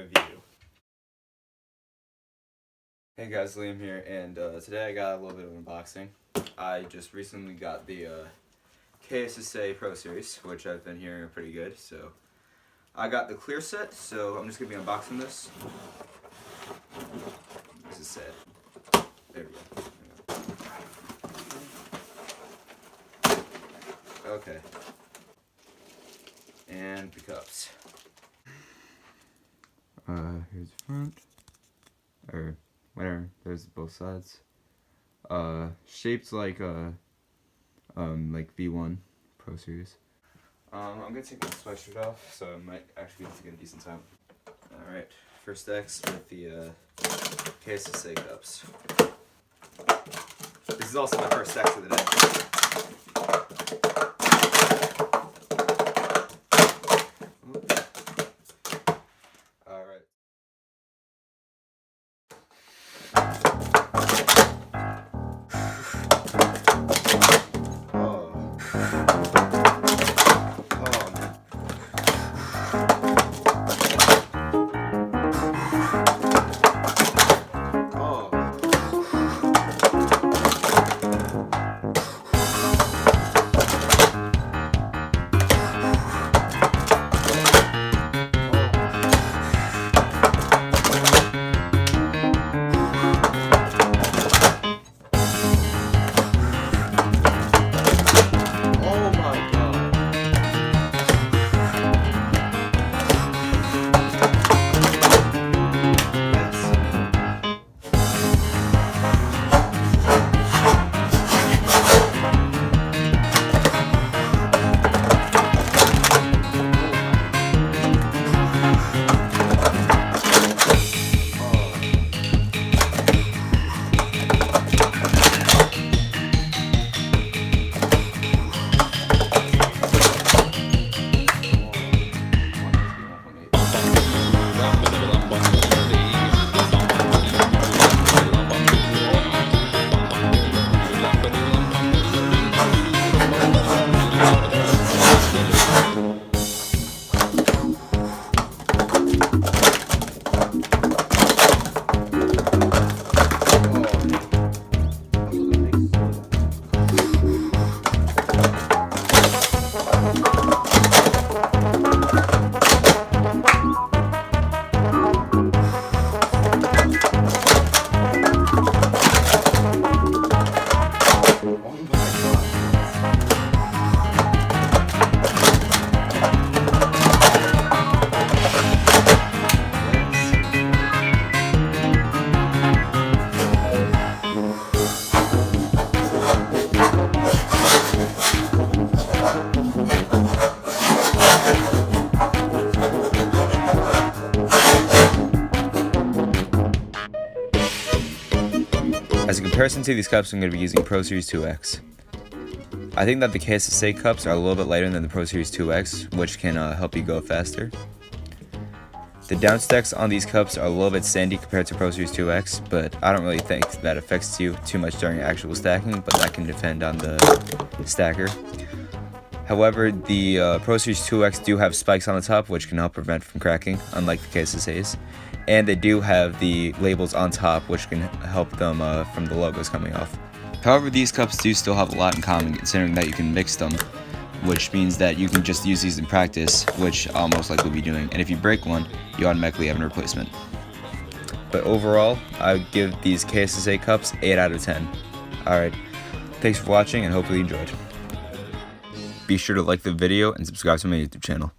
review. Hey guys, Liam here, and today I got a little bit of unboxing. I just recently got the KSSA Pro Series, which I've been hearing are pretty good, so I got the clear set, so I'm just going to be unboxing this. This is set. There we go. Okay. And the cups. Here's the front. Or whatever, there's both sides. Shaped like V1 Pro Series. I'm gonna take my sweatshirt off, so I might actually get a decent time. Alright, first X with the KSSA cups. This is also my first X of the day. As a comparison to these cups, I'm going to be using Pro Series 2X. I think that the KSSA cups are a little bit lighter than the Pro Series 2X, which can help you go faster. The downstacks on these cups are a little bit sandy compared to Pro Series 2X, but I don't really think that affects you too much during actual stacking, but that can depend on the stacker. However, the Pro Series 2X do have spikes on the top, which can help prevent from cracking, unlike the KSSAs. And they do have the labels on top, which can help them from the logos coming off. However, these cups do still have a lot in common, considering that you can mix them, which means that you can just use these in practice, which I'll most likely be doing. And if you break one, you automatically have a replacement. But overall, I would give these KSSA cups 8 out of 10. Alright, thanks for watching and hopefully you enjoyed. Be sure to like the video and subscribe to my YouTube channel.